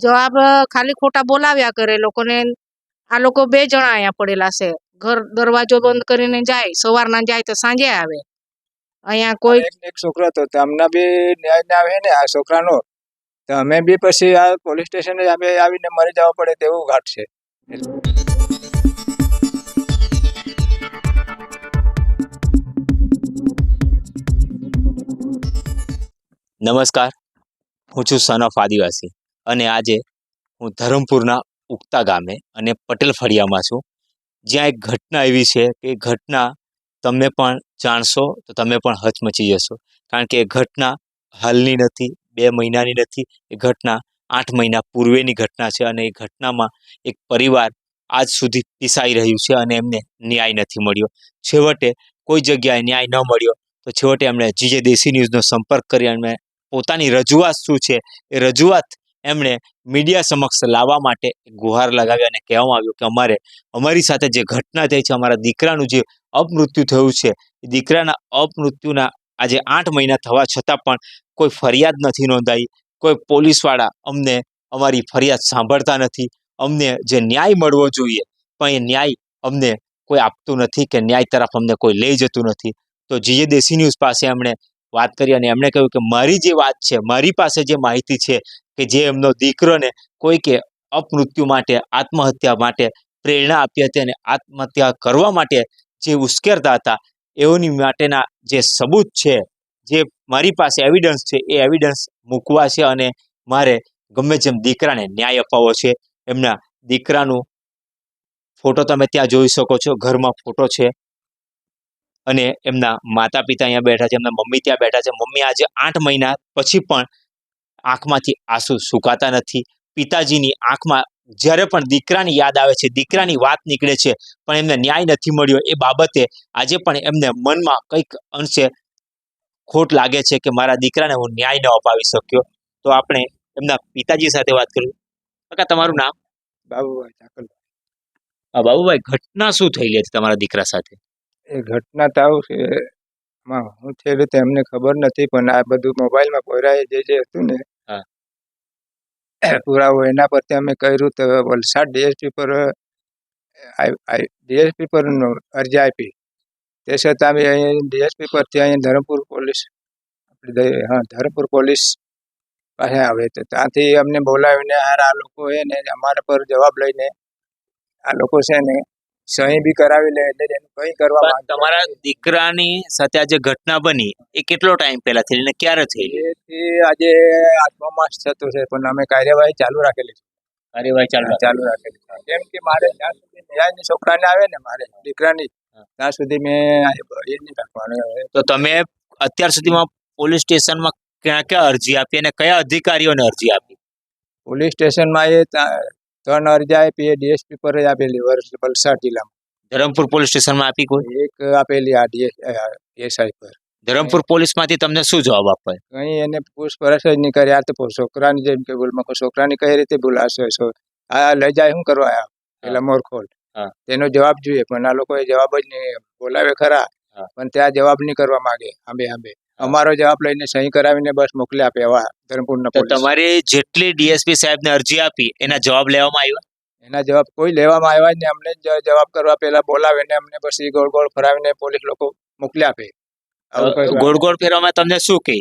જવાબ ખાલી ખોટા બોલાવ્યા કરે લોકોને. આ લોકો 2 જણા અહીંયા પડેલા છે, ઘર દરવાજો બંધ કરીને જાય, સવારના જાય તો સાંજે આવે. અહીંયા કોઈ એક છોકરો હતો તો અમને બી ન્યાય ના આવે ને આ છોકરાનો, તો અમે બી પછી આ પોલીસ સ્ટેશને આવીને મરી જવા પડે તેવું ઘાટ છે. નમસ્કાર, હું છું સન ઓફ આદિવાસી અને આજે હું ધરમપુરના ઉગતા ગામે અને પટેલ ફળિયામાં છું, જ્યાં એક ઘટના એવી છે કે ઘટના તમે પણ જાણશો તો તમે પણ હચમચી જશો. કારણ કે એ ઘટના હાલની નથી, 2 મહિનાની નથી, એ ઘટના 8 મહિના પૂર્વેની ઘટના છે. અને એ ઘટનામાં એક પરિવાર આજ સુધી પીસાઈ રહ્યું છે અને એમને ન્યાય નથી મળ્યો. છેવટે કોઈ જગ્યાએ ન્યાય ન મળ્યો તો છેવટે એમણે જીજે દેશી ન્યૂઝનો સંપર્ક કરી અને પોતાની રજૂઆત શું છે એ રજૂઆત એમણે મીડિયા સમક્ષ લાવવા માટે ગુહાર લગાવી અને કહેવામાં આવ્યું કે અમારી સાથે જે ઘટના થઈ છે, અમારા દીકરાનું જે અપમૃત્યુ થયું છે, એ દીકરાના અપમૃત્યુના આજે 8 મહિના થવા છતાં પણ કોઈ ફરિયાદ નથી નોંધાઈ. કોઈ પોલીસવાળા અમને અમારી ફરિયાદ સાંભળતા નથી. અમને જે ન્યાય મળવો જોઈએ પણ એ ન્યાય અમને કોઈ આપતું નથી કે ન્યાય તરફ અમને કોઈ લઈ જતું નથી. તો જીજે દેશી ન્યૂઝ પાસે એમણે વાત કરી અને એમણે કહ્યું કે મારી જે વાત છે, મારી પાસે જે માહિતી છે કે જે એમનો દીકરોને કોઈકે અપમૃત્યુ માટે, આત્મહત્યા માટે પ્રેરણા આપી હતી અને આત્મહત્યા કરવા માટે જે ઉશ્કેરતા હતા, એઓની માટેના જે સબૂત છે, જે મારી પાસે એવિડન્સ છે, એ એવિડન્સ મૂકવા છે અને મારે ગમે જેમ દીકરાને ન્યાય અપાવવો છે. એમના દીકરાનું ફોટો તમે ત્યાં જોઈ શકો છો, ઘરમાં ફોટો છે અને એમના માતા પિતા અહીંયા બેઠા છે, એમના મમ્મી ત્યાં બેઠા છે. મમ્મી આજે 8 મહિના પછી પણ આંખમાંથી આંસુ સુકાતા નથી. પિતાજીની આંખમાં જ્યારે પણ દીકરાની યાદ આવે છે, દીકરાની વાત નીકળે છે, પણ એમને ન્યાય નથી મળ્યો એ બાબતે આજે પણ એમને મનમાં કંઈક અંશે ખોટ લાગે છે કે મારા દીકરાને હું ન્યાય ન અપાવી શક્યો. તો આપણે એમના પિતાજી સાથે વાત કરીએ. કાકા, તમારું નામ? બાબુભાઈ ચાકલભાઈ. બાબુભાઈ, ઘટના શું થયેલી હતી તમારા દીકરા સાથે? એ ઘટના તો આવું છે, હું થયેલું તો એમને ખબર નથી, પણ આ બધું મોબાઈલમાં પોરાએ જે હતું ને પુરાવો એના પરથી અમે કર્યું. તો વલસાડ ડીએસપી પર અરજી આપી. તે છતાં અમે અહીં ડીએસપી પરથી અહીં ધરમપુર પોલીસ પાસે આવે તો ત્યાંથી અમને બોલાવીને આ લોકો એને અમારા પર જવાબ લઈને આ લોકો છે ને સહી બી કરાવી લે એટલે એનું કંઈ કરવા માંગતા તમારા દીકરાની સાથે આ જે ઘટના બની એ કેટલો ટાઈમ પહેલા થઈ અને ક્યારે થઈ? એથી આજે 8મો માસ થતો છે, પણ અમે કાર્યવાહી ચાલુ રાખેલી છે. ચાલુ રાખેલી છે. કેમ કે મારે જ્યાં સુધી ન્યાયની છોકરાને આવે ને, મારે દીકરાની, ત્યાં સુધી મેં એ નહીં રાખવાનું. તો તમે અત્યાર સુધીમાં પોલીસ સ્ટેશનમાં ક્યાં ક્યાં અરજી આપી અને કયા અધિકારીઓને અરજી આપી? પોલીસ સ્ટેશનમાં એ 3 અરજી આપી. એ ડીએસપી પર જ આપેલી વલસાડ જિલ્લામાં. ધરમપુર પોલીસ સ્ટેશનમાં આપી કોઈ? એક આપેલી આ એસઆઈ પર. ધરમપુર પોલીસમાંથી તમને શું જવાબ આપાય? કઈ એને પૂછપરછ જ નહીં કરી. આ તો છોકરાની જેમ કે ભૂલમાં છોકરાની કઈ રીતે ભૂલાશે? આ લઈ જાય શું કરવા આયા પેલા મોરખોલ? તેનો જવાબ જોઈએ, પણ આ લોકોએ જવાબ જ નહીં. બોલાવે ખરા પણ ત્યાં જવાબ નહીં કરવા માંગે. આંબે અમારો જવાબ લઈને સહી કરાવીને બસ મોકલી આપે. એવા ધરમપુરના પોલીસ. તમારી જેટલી ડીએસપી સાહેબને અરજી આપી એના જવાબ લેવામાં આવ્યા? એના જવાબ કોઈ લેવામાં આવ્યા જ નહીં. અમને જવાબ કરવા પેલા બોલાવે ને અમને પછી ગોળ ગોળ ફરાવીને પોલીસ લોકો મોકલી આપે. ગોળ ગોળ ફેરવામાં તમને શું કહે?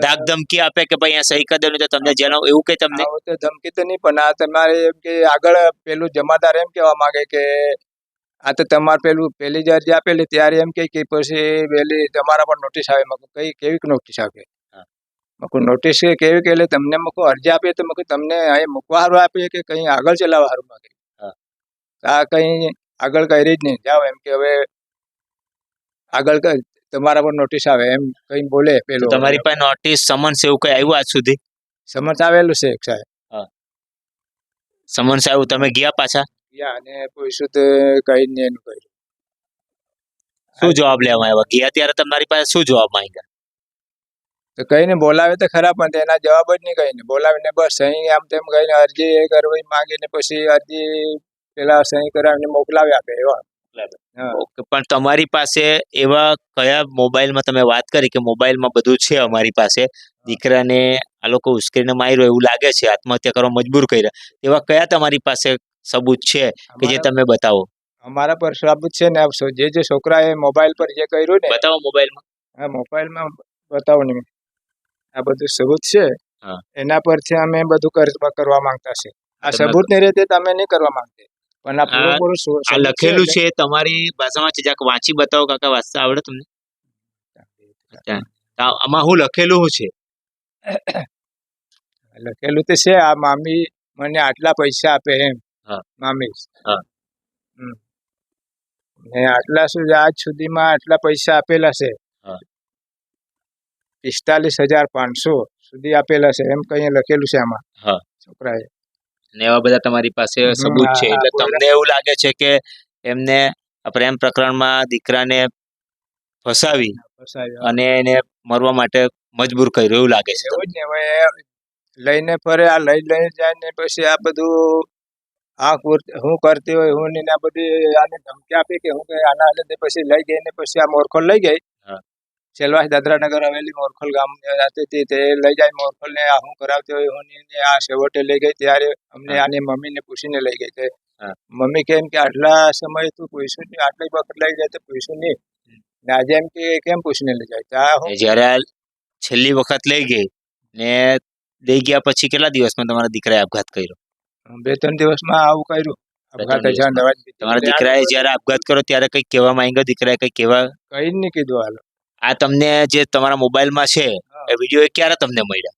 ધાક ધમકી આપે કે ભાઈ અહીંયા સહી કરી દેવાનું તો તમને જણાવો એવું કઈ તમને? તો ધમકી તો નહીં, પણ આ તમારે એમ કે આગળ પેલું જમાદાર એમ કહેવા માંગે કે આ તો તમારે પેલી જે અરજી આપેલી ત્યારે એમ કે પછી પેલી તમારા પર નોટિસ આવે. કઈ કેવી નોટિસ આવે? નોટિસ કેવી કે તમને અરજી આપીએ તો તમને અહીં મૂકવા સારું આપીએ કે કઈ આગળ ચલાવવા સારું માંગે? આ કઈ આગળ કરી જ નહીં. જાઓ એમ કે હવે આગળ તમારા પર નોટિસ આવે એમ કઈ બોલે. પેલું તમારી પાસે નોટિસ, સમન્સ એવું કઈ આવ્યું આજ સુધી? સમન્સ આવેલું છે સાહેબ. સમન્સ આવ્યું, તમે ગયા પાછા? ગયા અને પૂછ્યું તો કઈ નહીં એનું કર્યું. શું જવાબ લેવામાં આવ્યા? ગયા ત્યારે તમારી પાસે શું જવાબ માંગ્યા? તો કઈને બોલાવે તો ખરા, પણ તેના જવાબ જ નહીં. કઈને બોલાવીને બસ સહી આમ તેમ કહીને અરજી એ કરવી માંગીને પછી અરજી પેલા સહી કરાવીને મોકલાવી આપે એવા. પણ તમારી પાસે એવા કયા મોબાઈલમાં તમે વાત કરી કે મોબાઈલમાં બધું છે અમારી પાસે, દીકરાને આ લોકો ઉશ્કેરીને માર્યો એવું લાગે છે, આત્મહત્યા કરવા મજબૂર કર્યા, એવા કયા તમારી પાસે સબૂત છે કે જે તમે બતાવો? અમારા પર સાબુત છે ને જે છોકરાએ મોબાઈલ પર જે કર્યું ને, બતાવો મોબાઈલમાં. આ મોબાઈલમાં બતાવો ને, આ બધું સબૂત છે. હા. એના પરથી અમે બધું કરવા માંગતા છે. આ તમને સબૂત નહીં રહેતે તો અમે નહીં કરવા માંગતે, પણ આ પૂરેપૂરું આ સબૂત છે લખેલું એટલે છે તમારી ભાષામાં છે, જરાક વાંચી બતાવો કાકા, વાંચતા આવડે તમને? અચ્છા, તો આમાં હું લખેલું શું છે? લખેલું તો છે, આ મામી મને આટલા પૈસા આપે એમ. હા. મામી. હા. ને આટલા આજ સુધીમાં આટલા પૈસા આપેલા છે. હા. 45,500 સુધી આપેલા છે એમ કઈ લખેલું છે આમાં. હા. છોકરાએ. ને એવા બધા તમારી પાસે સબૂત છે, એટલે તમને એવું લાગે છે કે એમને પ્રેમ પ્રકરણમાં દીકરાને ફસાવી અને એને મરવા માટે મજબૂર કર્યો એવું લાગે છે. એવું જ ને, હવે લઈને ફરે, આ લઈને જાય ને પછી આ બધું હું કરતી હોય હું ને આ બધી આને ધમકી આપી કે હું કે આના લીધે પછી લઈ ગઈ ને પછી આ મોરખોલ લઈ ગઈ. હા. સેલવાસ દાદરાનગર હવેલી મોરખોલ ગામ હતી હતી તે લઈ જાય મોરખોલ ને આ હું કરાવતી હોય હું ને આ છેવટે લઈ ગઈ ત્યારે અમને આની મમ્મીને પૂછીને લઈ ગઈ. મમ્મી કેમ કે આટલા સમય તું પૂછ્યું નહીં, આટલી વખત લઈ જાય તો પૂછ્યું નહીં ને આજે એમ કે કેમ પૂછીને લઈ જાય. જયારે છેલ્લી વખત લઈ ગઈ ને લઈ ગયા પછી કેટલા દિવસમાં તમારા દીકરાએ આપઘાત કર્યો? 2-3 દિવસમાં આવું કર્યું. તમારા દીકરાએ જયારે આપઘાત કર્યો ત્યારે કઈ કહેવા માંગ્યો? દીકરાએ કઈ કહેવા? કઈ જ નહીં કીધું. હાલો, આ તમને જે તમારા મોબાઈલમાં છે એ વિડીયો ક્યારે તમને મળ્યા?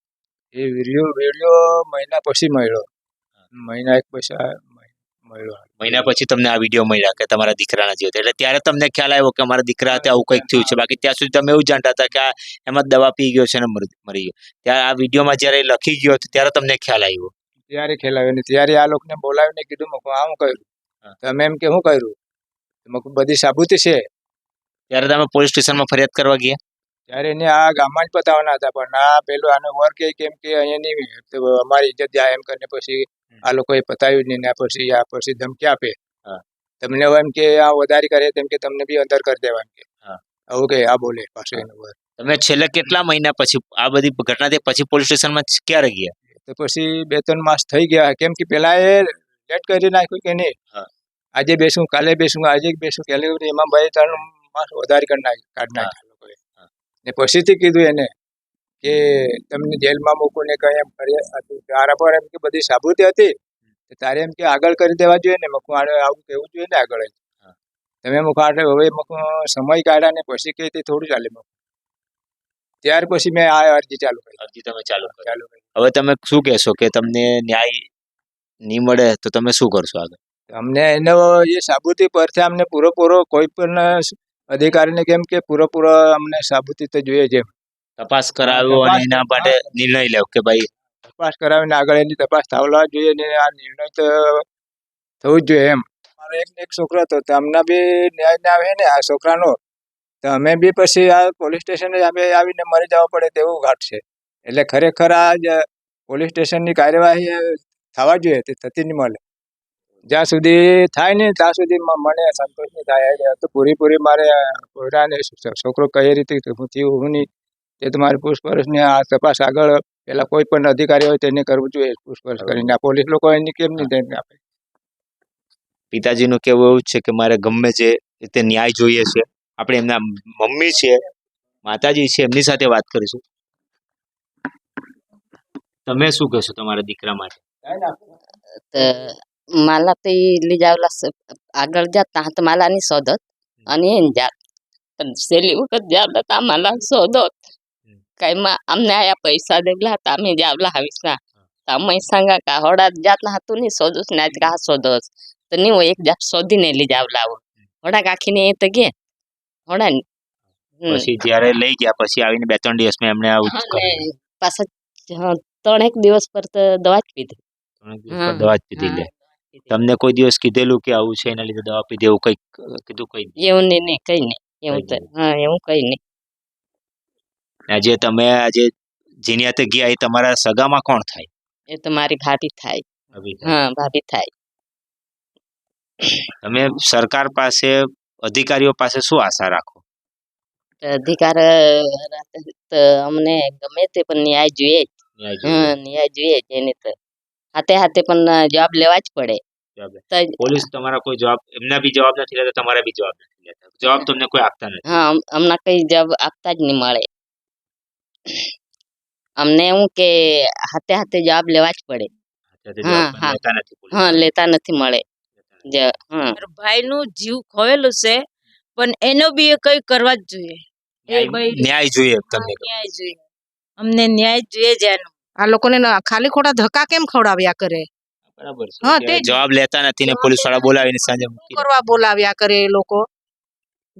એ વિડીયો મહિના પછી મળ્યો. મહિના એક પછી મળ્યો. મહિના પછી તમને આ વિડીયો મળ્યા કે તમારા દીકરાના જીવ, એટલે ત્યારે તમને ખ્યાલ આવ્યો કે અમારા દીકરા હાથે આવું કંઈક થયું છે? બાકી ત્યાં સુધી તમે એવું જાણતા હતા કે આ એમાં દવા પી ગયો છે ને મરી ગયો? ત્યારે આ વિડીયોમાં જયારે લખી ગયો ત્યારે તમને ખ્યાલ આવ્યો? ત્યારે ખ્યાલ આવ્યો ને ત્યારે આ લોકોને બોલાવીને કીધું મકું આ હું કર્યું. તમે એમ કે શું કર્યું? મકું બધી સાબુતી છે. ત્યારે તમે પોલીસ સ્ટેશનમાં ફરિયાદ કરવા ગયા? ત્યારે એને આ ગામમાં જ બતાવવાના હતા, પણ આ પેલું આનો વર્ક કેમ કે અહીંયા નહીં અમારી ઇજ્જત જાય એમ કરીને પછી આ લોકોએ પતાવ્યું નહીં ને પછી ધમકી આપે. તમને એમ કે આ વધારે કરે તેમ કે તમને બી અંદર કરી દેવા એમ કે. આવું કે આ બોલે પાછું એનો વર્ક. તમે છેલ્લે કેટલા મહિના પછી આ બધી ઘટના પછી પોલીસ સ્ટેશનમાં ક્યારે ગયા? તો પછી 2-3 માસ થઈ ગયા. કેમ કે પેલા એ લેટ કરી નાખ્યું કે નહીં, આજે બેસું કાલે બેસું આજે બેસું કાલે, એમાં 2-3 માસ વધારે કાઢ નાખ્યા લોકોએ. ને પછીથી કીધું એને કે તમને જેલમાં મૂકું ને કઈ એમ કરી હતું. તારા પર એમ કે બધી સાબુતી હતી તારે એમ કે આગળ કરી દેવા જોઈએ ને. મકું આડે આવું કેવું જોઈએ ને આગળ જ. તમે મુખ આડે હવે મકું સમય કાઢ્યા ને પછી કે તે થોડું ચાલે. ત્યાર પછી મેં આ અરજી ચાલુ કરી. અરજી તમે ચાલુ કરી. હવે તમે શું કહેશો કે તમને ન્યાય નહીં મળે તો તમે શું કરશો આગળ? અમને એનો એ સાબુતી પરથી અમને પૂરેપૂરો કોઈ પણ અધિકારીને કેમ કે પૂરેપૂરો અમને સાબુતી તો જોઈએ છે. તપાસ કરાવ્યો અને એના માટે નિર્ણય લેવો કે ભાઈ તપાસ કરાવીને આગળ એની તપાસ થવા જોઈએ ને આ નિર્ણય તો થવું જ જોઈએ એમ. મારો એક છોકરો હતો તો અમને બી ન્યાય ના આવે ને આ છોકરાનો, તો અમે બી પછી આ પોલીસ સ્ટેશને આવીને મરી જવા પડે તેવું ઘાટ છે. એટલે ખરેખર આ જ પોલીસ સ્ટેશનની કાર્યવાહી થવા જોઈએ, તે થતી નહીં મળે. જ્યાં સુધી થાય ને ત્યાં સુધી મને સંતોષ નહીં થાય. તો પૂરી મારે કોયરાને છોકરો કઈ રીતે હું થયું હું નહીં તે તો મારે પૂછપરછની આ તપાસ આગળ પેલા કોઈ પણ અધિકારી હોય તેને કરવું જોઈએ. પૂછપરછ કરીને આ પોલીસ લોકો એની કેમ નહીં ધ્યાન આપે? પિતાજીનું કહેવું એવું જ છે કે મારે ગમે જે રીતે ન્યાય જોઈએ છે. આપણે એમના મમ્મી છે, માતાજી છે, એમની સાથે વાત કરીશું. તમે શું કહેશો તમારા દીકરા માટે? मला ते लिजावला આગળ जात तर मला नाही शोधत आणि येऊन जात पण सेली वखत जावला तर आम्हाला शोधत काय मग आमने आया पैसा दिला तर आम्ही जावला हवीस ना तर आम्ही सांगा का होडात जात ना तू नाही शोधूस नाही का शोधस तर नाही एक जात शोधी नाही लिजावला होडा કાખીને એ તો ગે હોડા પછી જ્યારે લઈ ગયા પછી આવીને 2-3 દિવસમાં એમણે આવું પાછા 3 દિવસ પર તો દવા જ પીધી. દવા જ પીધી લે. તમને કોઈ દિવસ કીધેલું કે આવું છે એના લીધે દવા પીધી એવું કંઈક કીધું? કઈ એવું નહીં કઈ નહીં એવું તો એવું કઈ નહીં. આજે તમે આજે જેની હાથે ગયા એ તમારા સગામાં કોણ થાય? એ તો મારી ભાભી થાય. હા ભાભી થાય. તમે સરકાર પાસે અધિકારીઓ પાસે શું આશા રાખો? અધિકાર તો અમને ગમે તે પણ ન્યાય જોઈએ. ન્યાય જોઈએ. ન્યાય જોઈએ જ એની તો હાથે હાથે પણ જવાબ લેવા જ પડે જવાબ લે. તો પોલીસ તમારા કોઈ જવાબ, એમના બી જવાબ નથી લેતા, તમારા બી જવાબ નથી લેતા, જવાબ તમને કોઈ આપતા નથી. હા હમણાં કઈ જવાબ આપતા જ નહીં મળે અમને એવું કે હાથે હાથે જવાબ લેવા જ પડે અત્યારે હા, જવાબ પણ હા. લેતા નથી પોલીસ. હા લેતા નથી મળે હા ભાઈનું જીવ ખોયેલું છે પણ એનો બી એ કઈ કરવા જ જોઈએ ન્યાય જોઈએ તમને. ન્યાય જોઈએ અમને ન્યાય જોઈએ જ એનો આ લોકોને ખાલી ખોટા ધક્કા કેમ ખવડાવ્યા કરે? બરાબર છે હા, કે તે જ. જવાબ લેતા નથી ને પોલીસ વાળા બોલાવીને સાંજે શું મૂકી દે. કરવા બોલાવ્યા કરે એ લોકો?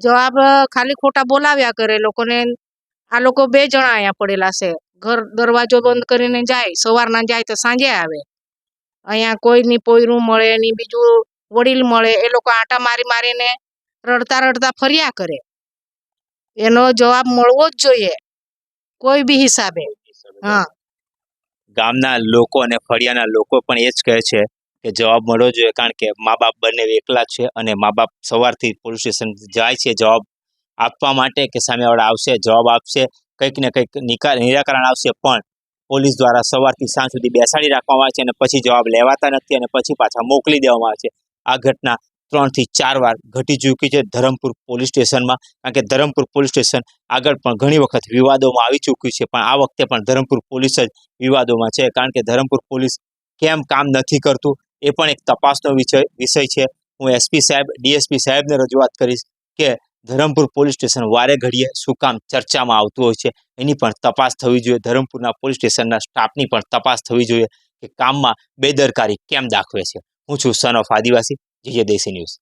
જવાબ ખાલી ખોટા બોલાવ્યા કરે લોકોને. આ લોકો 2 જણા અહીંયા પડેલા છે. ઘર દરવાજો બંધ કરીને જાય, સવારના જાય તો સાંજે આવે. અહીંયા કોઈની પોયરું મળે ની બીજું વડીલ મળે, એ લોકો આંટા મારી મારીને રડતા રડતા ફર્યા કરે. એનો જવાબ મળવો જ જોઈએ કોઈ બી હિસાબે. હા. ગામના લોકો અને ફળિયાના લોકો પણ એ જ કહે છે કે જવાબ મળવો જોઈએ, કારણ કે મા બાપ બંને એકલા જ છે અને મા બાપ સવારથી પોલીસ સ્ટેશન જાય છે જવાબ આપવા માટે કે સામેવાળા આવશે, જવાબ આપશે, કંઈક ને કંઈક નિરાકરણ આવશે, પણ પોલીસ દ્વારા સવારથી સાંજ સુધી બેસાડી રાખવામાં આવે છે અને પછી જવાબ લેવાતા નથી અને પછી પાછા મોકલી દેવામાં આવે છે. આ ઘટના 3 થી 4 વાર ઘટી ચૂકી છે ધરમપુર પોલીસ સ્ટેશનમાં, કારણ કે ધરમપુર પોલીસ સ્ટેશન આગળ પણ ઘણી વખત વિવાદોમાં આવી ચૂક્યું છે, પણ આ વખતે પણ ધરમપુર પોલીસ જ વિવાદોમાં છે, કારણ કે ધરમપુર પોલીસ કેમ કામ નથી કરતું એ પણ એક તપાસનો વિષય છે. હું એસપી સાહેબ, ડીએસપી સાહેબને રજૂઆત કરીશ કે ધરમપુર પોલીસ સ્ટેશન વારે ઘડીએ શું કામ ચર્ચામાં આવતું હોય છે, એની પણ તપાસ થવી જોઈએ. ધરમપુરના પોલીસ સ્ટેશનના સ્ટાફની પણ તપાસ થવી જોઈએ કે કામમાં બેદરકારી કેમ દાખવે છે. હું છું સન ઓફ આદિવાસી, જીજે દેશી ન્યૂઝ.